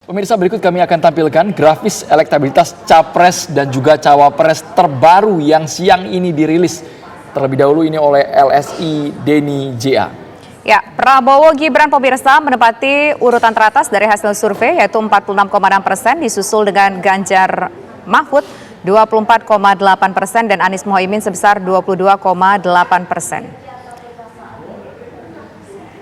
Pemirsa, berikut kami akan tampilkan grafis elektabilitas capres dan juga cawapres terbaru yang siang ini dirilis. Terlebih dahulu ini oleh LSI Denny JA. Ya, Prabowo Gibran pemirsa menempati urutan teratas dari hasil survei yaitu 46,6%, disusul dengan Ganjar Mahfud 24,8% dan Anies Mohaimin sebesar 22,8%.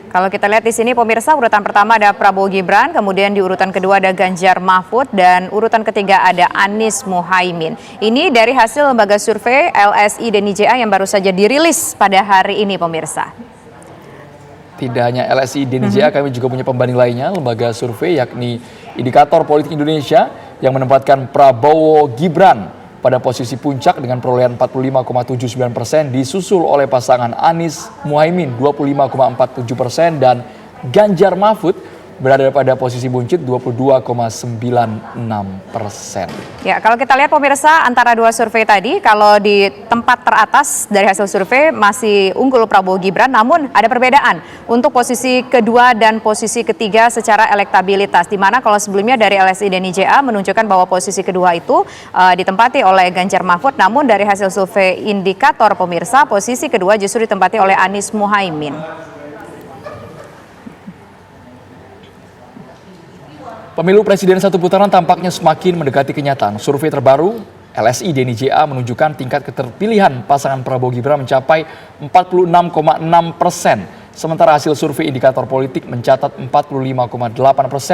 Kalau kita lihat di sini pemirsa, urutan pertama ada Prabowo Gibran, kemudian di urutan kedua ada Ganjar Mahfud, dan urutan ketiga ada Anies Mohaimin. Ini dari hasil lembaga survei LSI Denny JA yang baru saja dirilis pada hari ini pemirsa. Tidak hanya LSI Denny JA, kami juga punya pembanding lainnya, lembaga survei yakni Indikator Politik Indonesia yang menempatkan Prabowo Gibran pada posisi puncak dengan perolehan 45,79%, disusul oleh pasangan Anies Mohaimin 25,47% dan Ganjar Mahfud berada pada posisi buncit 22,96%. Ya, kalau kita lihat pemirsa antara dua survei tadi, kalau di tempat teratas dari hasil survei masih unggul Prabowo Gibran, namun ada perbedaan untuk posisi kedua dan posisi ketiga secara elektabilitas, di mana kalau sebelumnya dari LSI Denny JA menunjukkan bahwa posisi kedua itu ditempati oleh Ganjar Mahfud, namun dari hasil survei Indikator pemirsa, posisi kedua justru ditempati oleh Anies Mohaimin. Pemilu presiden satu putaran tampaknya semakin mendekati kenyataan. Survei terbaru LSI Denny JA menunjukkan tingkat keterpilihan pasangan Prabowo Gibran mencapai 46,6%. Sementara hasil survei Indikator Politik mencatat 45,8%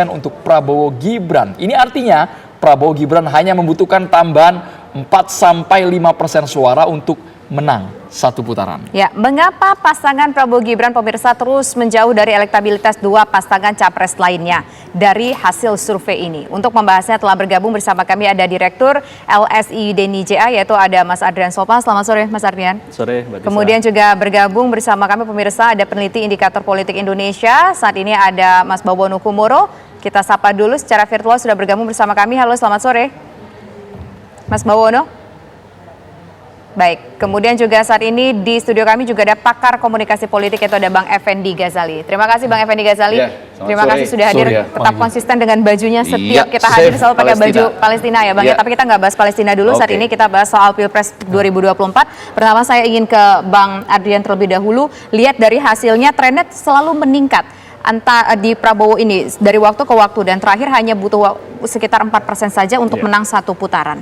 untuk Prabowo Gibran. Ini artinya Prabowo Gibran hanya membutuhkan tambahan 4-5% suara untuk menang satu putaran. Ya, mengapa pasangan Prabowo Gibran pemirsa terus menjauh dari elektabilitas dua pasangan capres lainnya dari hasil survei ini? Untuk membahasnya telah bergabung bersama kami ada Direktur LSI Denny JA yaitu ada Mas Adrian Sopa. Selamat sore Mas Adrian. Sore Mbak Tisa. Kemudian juga bergabung bersama kami pemirsa ada peneliti Indikator Politik Indonesia. Saat ini ada Mas Bawono Kumoro. Kita sapa dulu secara virtual sudah bergabung bersama kami. Halo, selamat sore. Mas Bawono. Baik, kemudian juga saat ini di studio kami juga ada pakar komunikasi politik yaitu ada Bang Effendi Ghazali. Terima kasih Bang Effendi Ghazali. Ya, terima kasih sudah hadir, tetap konsisten dengan bajunya setiap kita hadir selalu pakai baju Palestina ya Bang. Ya. Tapi kita nggak bahas Palestina dulu, saat ini kita bahas soal Pilpres 2024. Pertama saya ingin ke Bang Adrian terlebih dahulu. Lihat dari hasilnya trennya selalu meningkat. Di Prabowo ini dari waktu ke waktu dan terakhir hanya butuh sekitar 4% saja untuk menang satu putaran.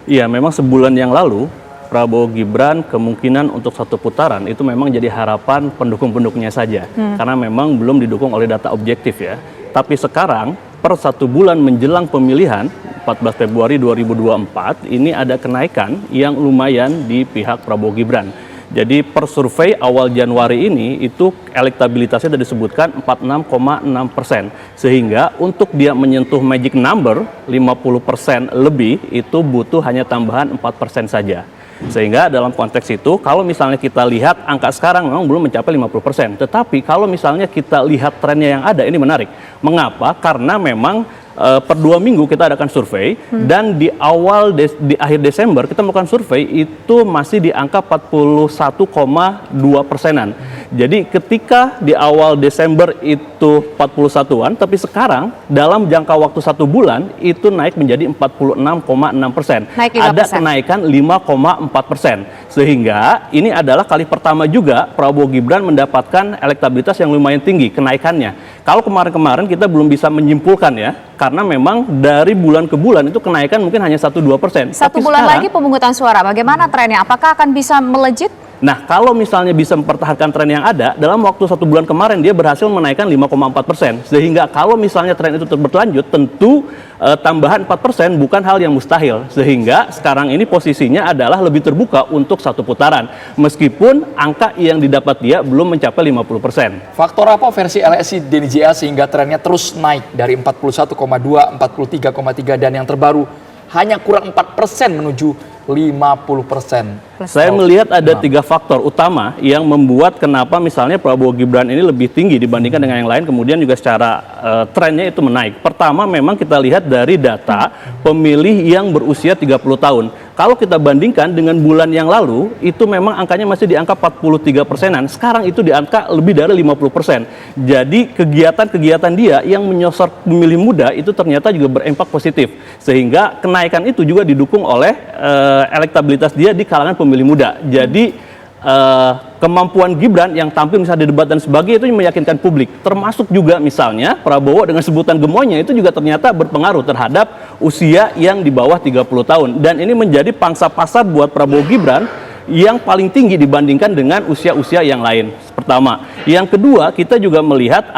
Iya, memang sebulan yang lalu Prabowo Gibran kemungkinan untuk satu putaran itu memang jadi harapan pendukung-pendukungnya saja. Karena memang belum didukung oleh data objektif ya. Tapi sekarang per satu bulan menjelang pemilihan 14 Februari 2024 ini ada kenaikan yang lumayan di pihak Prabowo Gibran. Jadi per survei awal Januari ini itu elektabilitasnya sudah disebutkan 46,6%. Sehingga untuk dia menyentuh magic number 50% lebih itu butuh hanya tambahan 4% saja. Sehingga dalam konteks itu kalau misalnya kita lihat angka sekarang memang belum mencapai 50%. Tetapi kalau misalnya kita lihat trennya yang ada ini menarik. Mengapa? Karena memang per 2 minggu kita adakan survei dan di akhir Desember kita melakukan survei itu masih di angka 41,2%-an. Jadi ketika di awal Desember itu 41-an, tapi sekarang dalam jangka waktu 1 bulan itu naik menjadi 46,6%. Ada kenaikan 5,4%. Sehingga ini adalah kali pertama juga Prabowo Gibran mendapatkan elektabilitas yang lumayan tinggi kenaikannya. Kalau kemarin-kemarin kita belum bisa menyimpulkan ya, karena memang dari bulan ke bulan itu kenaikan mungkin hanya 1-2%. Satu bulan lagi pemungutan suara, bagaimana trennya? Apakah akan bisa melejit? Nah, kalau misalnya bisa mempertahankan tren yang ada, dalam waktu 1 bulan kemarin dia berhasil menaikkan 5,4%. Sehingga kalau misalnya tren itu terus berlanjut, tentu tambahan 4% bukan hal yang mustahil. Sehingga sekarang ini posisinya adalah lebih terbuka untuk satu putaran. Meskipun angka yang didapat dia belum mencapai 50%. Faktor apa versi LSI Denny JA sehingga trennya terus naik dari 41,2, 43,3 dan yang terbaru hanya kurang 4% menuju 50%. Saya melihat ada 3 faktor utama yang membuat kenapa misalnya Prabowo Gibran ini lebih tinggi dibandingkan dengan yang lain, kemudian juga secara trennya itu menaik. Pertama memang kita lihat dari data pemilih yang berusia 30 tahun. Kalau kita bandingkan dengan bulan yang lalu, itu memang angkanya masih di angka 43%-an. Sekarang itu di angka lebih dari 50%. Jadi kegiatan-kegiatan dia yang menyosor pemilih muda itu ternyata juga berimpak positif. Sehingga kenaikan itu juga didukung oleh elektabilitas dia di kalangan pemilih muda. Jadi kemampuan Gibran yang tampil misalnya di debat dan sebagainya itu meyakinkan publik. Termasuk juga misalnya Prabowo dengan sebutan gemoynya itu juga ternyata berpengaruh terhadap usia yang di bawah 30 tahun. Dan ini menjadi pangsa pasar buat Prabowo Gibran yang paling tinggi dibandingkan dengan usia-usia yang lain. Pertama. Yang kedua, kita juga melihat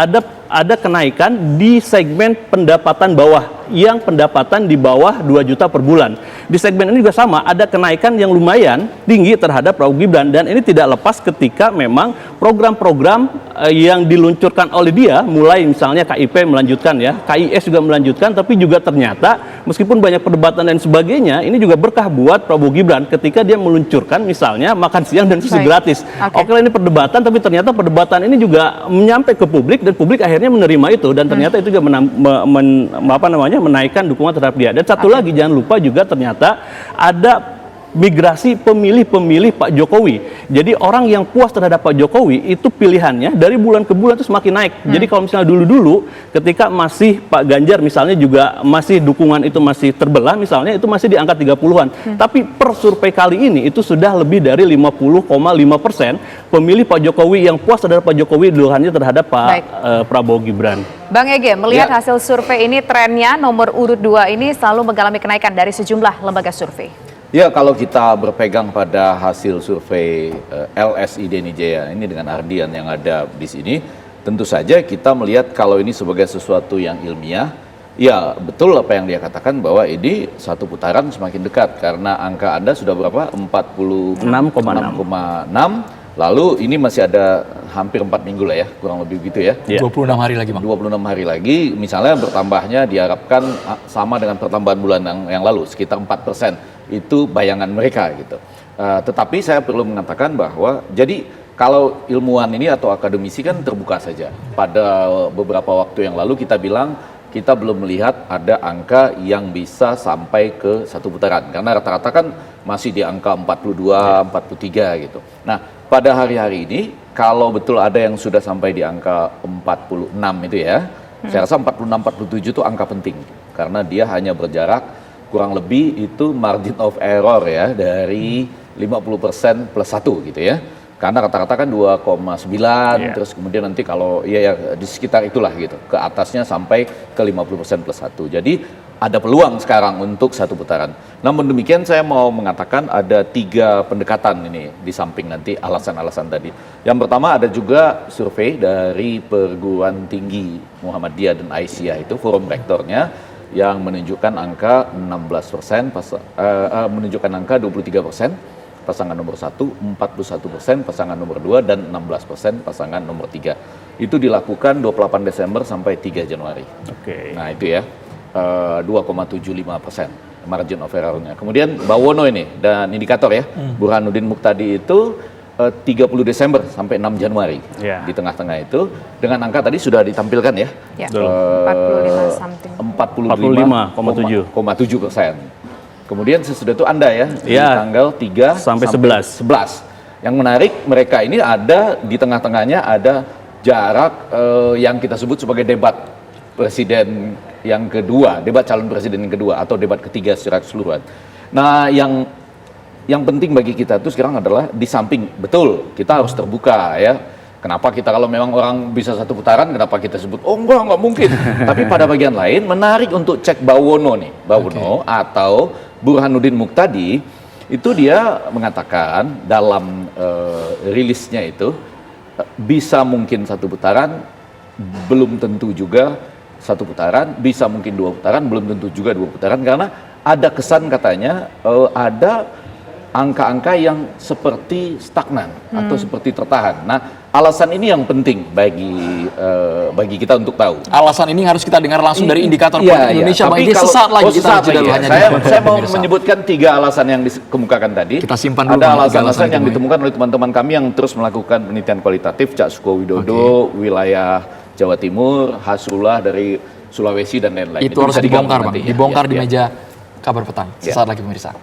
ada kenaikan di segmen pendapatan bawah yang pendapatan di bawah 2 juta per bulan. Di segmen ini juga sama, ada kenaikan yang lumayan tinggi terhadap Prabowo Gibran, dan ini tidak lepas ketika memang program-program yang diluncurkan oleh dia, mulai misalnya KIP melanjutkan ya, KIS juga melanjutkan, tapi juga ternyata meskipun banyak perdebatan dan sebagainya, ini juga berkah buat Prabowo Gibran ketika dia meluncurkan misalnya makan siang dan susu gratis. Oke, ini perdebatan, tapi ternyata perdebatan ini juga menyampai ke publik dan publik akhirnya menerima itu, dan ternyata itu juga menaikkan dukungan terhadap dia. Dan satu lagi, jangan lupa juga ternyata ada migrasi pemilih-pemilih Pak Jokowi. Jadi orang yang puas terhadap Pak Jokowi itu pilihannya dari bulan ke bulan itu semakin naik. Jadi kalau misalnya dulu-dulu ketika masih Pak Ganjar misalnya juga masih dukungan itu masih terbelah misalnya, itu masih di angka 30-an. Tapi per survei kali ini itu sudah lebih dari 50,5% pemilih Pak Jokowi yang puas terhadap Pak Jokowi duluannya terhadap Pak Prabowo Gibran. Bang Ege, melihat hasil survei ini trennya nomor urut 2 ini selalu mengalami kenaikan dari sejumlah lembaga survei. Ya, kalau kita berpegang pada hasil survei LSI Deni Jaya ini dengan Ardian yang ada di sini, tentu saja kita melihat kalau ini sebagai sesuatu yang ilmiah. Ya, betul apa yang dia katakan bahwa ini satu putaran semakin dekat karena angka Anda sudah berapa? 46,6. Lalu ini masih ada hampir 4 minggu lah ya, kurang lebih begitu ya. 26 hari lagi, Bang. 26 hari lagi, misalnya bertambahnya diharapkan sama dengan pertambahan bulan yang lalu, sekitar 4%. Itu bayangan mereka gitu. Tetapi saya perlu mengatakan bahwa, jadi kalau ilmuwan ini atau akademisi kan terbuka saja. Pada beberapa waktu yang lalu kita bilang, kita belum melihat ada angka yang bisa sampai ke satu putaran. Karena rata-rata kan masih di angka 42, 43 gitu. Nah, pada hari-hari ini, kalau betul ada yang sudah sampai di angka 46 itu ya, saya rasa 46-47 itu angka penting. Karena dia hanya berjarak kurang lebih itu margin of error ya, dari 50% plus 1 gitu ya. Karena rata-rata kan 2,9, terus kemudian nanti kalau ya di sekitar itulah gitu, ke atasnya sampai ke 50% plus 1. Jadi ada peluang sekarang untuk satu putaran. Namun demikian saya mau mengatakan ada 3 pendekatan ini di samping nanti alasan-alasan tadi. Yang pertama ada juga survei dari perguruan tinggi Muhammadiyah dan Aisyah, itu forum rektornya, yang menunjukkan angka 16%, menunjukkan angka 23%, pasangan nomor 1, 41% pasangan nomor 2, dan 16% pasangan nomor 3. Itu dilakukan 28 Desember sampai 3 Januari. Nah itu ya, 2,75% margin of error-nya. Kemudian Bawono ini dan indikator ya, Burhanuddin Muqtadi itu 30 Desember sampai 6 Januari. Di tengah-tengah itu dengan angka tadi sudah ditampilkan ya. 45,7%. Kemudian sesudah itu Anda ya, di tanggal 3 sampai 11. Yang menarik, mereka ini ada di tengah-tengahnya ada jarak yang kita sebut sebagai debat presiden yang kedua, debat calon presiden yang kedua atau debat ketiga secara keseluruhan. Nah, yang penting bagi kita itu sekarang adalah di samping, betul, kita harus terbuka ya. Kenapa kita kalau memang orang bisa satu putaran, kenapa kita sebut, oh enggak mungkin. Tapi pada bagian lain, menarik untuk cek Bawono nih, atau Burhanuddin Muqtadi, itu dia mengatakan dalam rilisnya itu, bisa mungkin satu putaran, belum tentu juga satu putaran, bisa mungkin 2 putaran, belum tentu juga 2 putaran, karena ada kesan katanya, ada angka-angka yang seperti stagnan atau seperti tertahan. Nah, alasan ini yang penting bagi kita untuk tahu. Alasan ini harus kita dengar langsung dari indikator politik Indonesia. Bang Ege, sesaat lagi kita saya mau menyebutkan 3 alasan yang dikemukakan tadi. Kita simpan dulu. Ada alasan-alasan yang ditemukan oleh teman-teman kami yang terus melakukan penelitian kualitatif, Cak Suko Widodo, wilayah Jawa Timur, Hasrullah dari Sulawesi dan lain-lain. Itu harus dibongkar, Bang. Dibongkar di meja Kabar Petang. Sesaat lagi pemirsa.